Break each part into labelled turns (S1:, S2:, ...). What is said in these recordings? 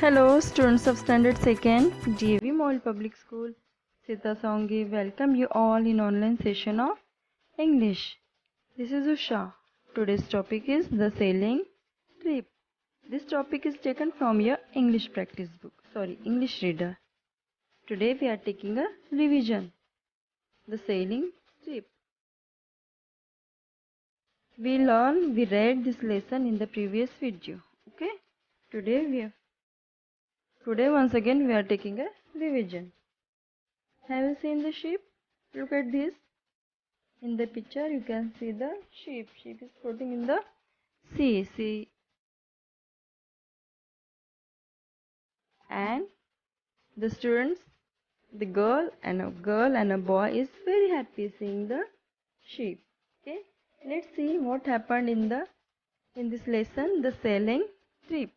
S1: Hello, students of Standard 2nd, DAV Model Public School, Sita Songi, welcome you all in online session of English. This is Usha. Today's topic is the sailing trip. This topic is taken from your English practice book, English reader. Today we are taking a revision, the sailing trip. We read this lesson in the previous video, okay? Today once again we are taking a revision. Have you seen the ship? Look at this. In the picture you can see the ship. Ship is floating in the sea. And the students, the girl and a boy is very happy seeing the ship. Okay. Let's see what happened in this lesson, the sailing trip.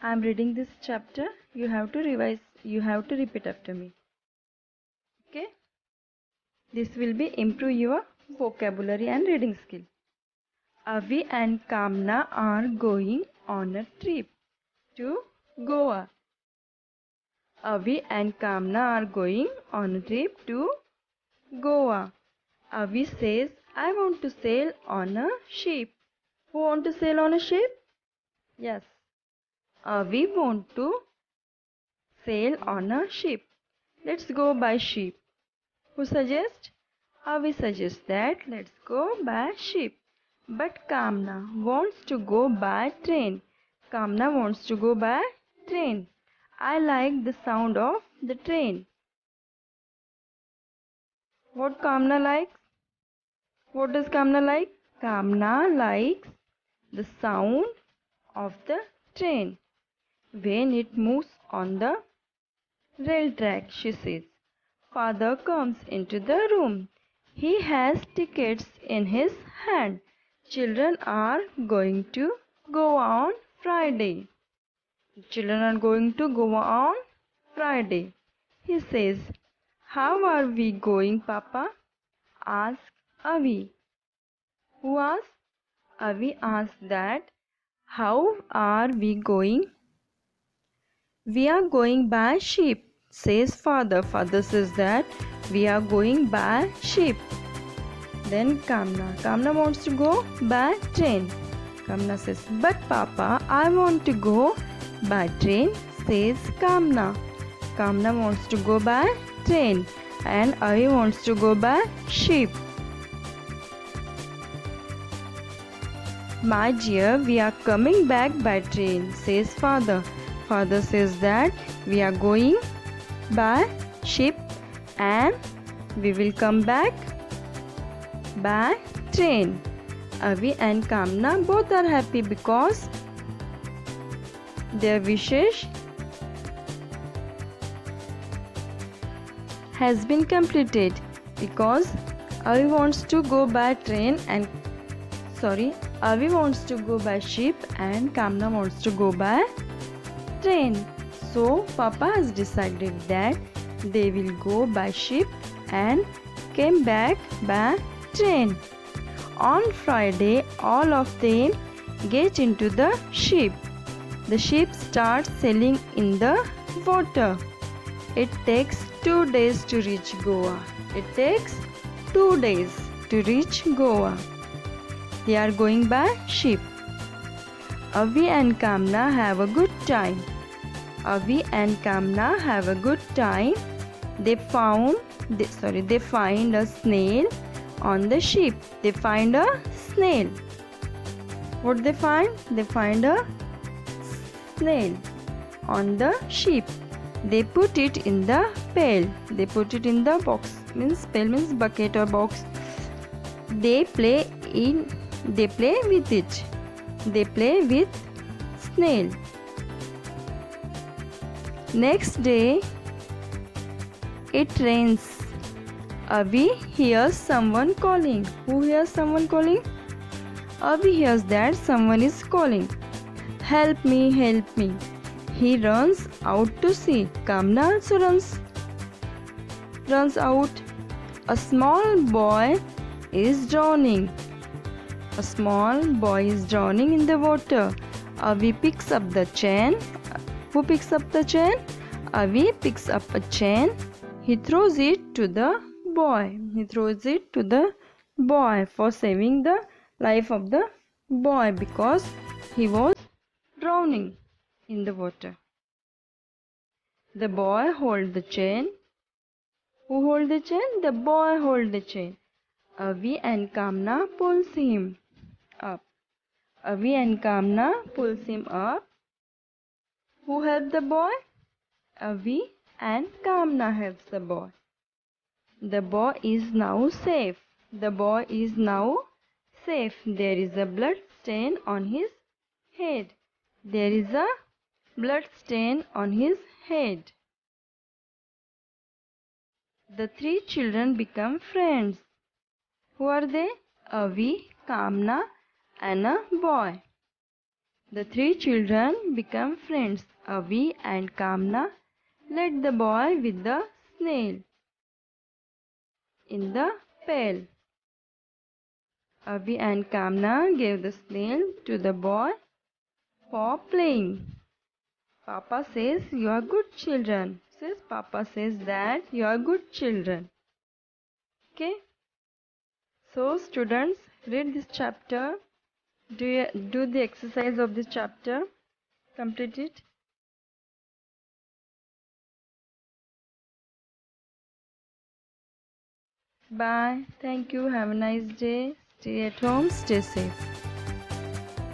S1: I am reading this chapter. You have to revise. You have to repeat after me. Okay. This will be improve your vocabulary and reading skill. Avi and Kamna are going on a trip to Goa. Avi and Kamna are going on a trip to Goa. Avi says, I want to sail on a ship. Who want to sail on a ship? Yes. Avi want to sail on a ship. Let's go by ship. Who suggests? Avi suggests that let's go by ship. But Kamna wants to go by train. Kamna wants to go by train. I like the sound of the train. What Kamna likes? What does Kamna like? Kamna likes the sound of the train when it moves on the rail track, she says. Father comes into the room. He has tickets in his hand. Children are going to go on Friday. Children are going to go on Friday. He says, how are we going, Papa? Asked Avi. Who asked? Avi asked that. How are we going? We are going by ship, says father. Father says that we are going by ship. Then Kamna wants to go by train. Kamna says, but Papa, I want to go by train, says Kamna. Kamna wants to go by train and Avi wants to go by ship. My dear, we are coming back by train, says father. Father says that we are going by ship and we will come back by train. Avi and Kamna both are happy because their wishes has been completed, because Avi wants to go by train and Avi wants to go by ship and Kamna wants to go by train. So Papa has decided that they will go by ship and came back by train. On Friday, all of them get into the ship. The ship starts sailing in the water. It takes 2 days to reach Goa. It takes 2 days to reach Goa. They are going by ship. Avi and Kamna have a good time. Avi and Kamna have a good time. They find a snail on the ship. They find a snail. What they find? They find a snail on the ship. They put it in the pail. They put it in the box. Pail means bucket or box. They play with it. They play with snail. Next day, it rains. Avi hears someone calling. Who hears someone calling? Avi hears that someone is calling. Help me, help me. He runs out to see. Kamna also runs out. A small boy is drowning. A small boy is drowning in the water. Avi picks up the chain. Who picks up the chain? Avi picks up a chain. He throws it to the boy. He throws it to the boy for saving the life of the boy because he was drowning in the water. The boy holds the chain. Who hold the chain? The boy hold the chain. Avi and Kamna pulls him up. Avi and Kamna pulls him up. Who helped the boy? Avi and Kamna helps the boy. The boy is now safe. The boy is now safe. There is a blood stain on his head. There is a blood stain on his head. The three children become friends. Who are they? Avi, Kamna, and a boy. The three children become friends. Avi and Kamna led the boy with the snail in the pail. Avi and Kamna gave the snail to the boy for playing. Papa says you are good children. Papa says that you are good children. Okay. So students, read this chapter. Do the exercise of this chapter. Complete it. Bye. Thank you. Have a nice day. Stay at home. Stay safe.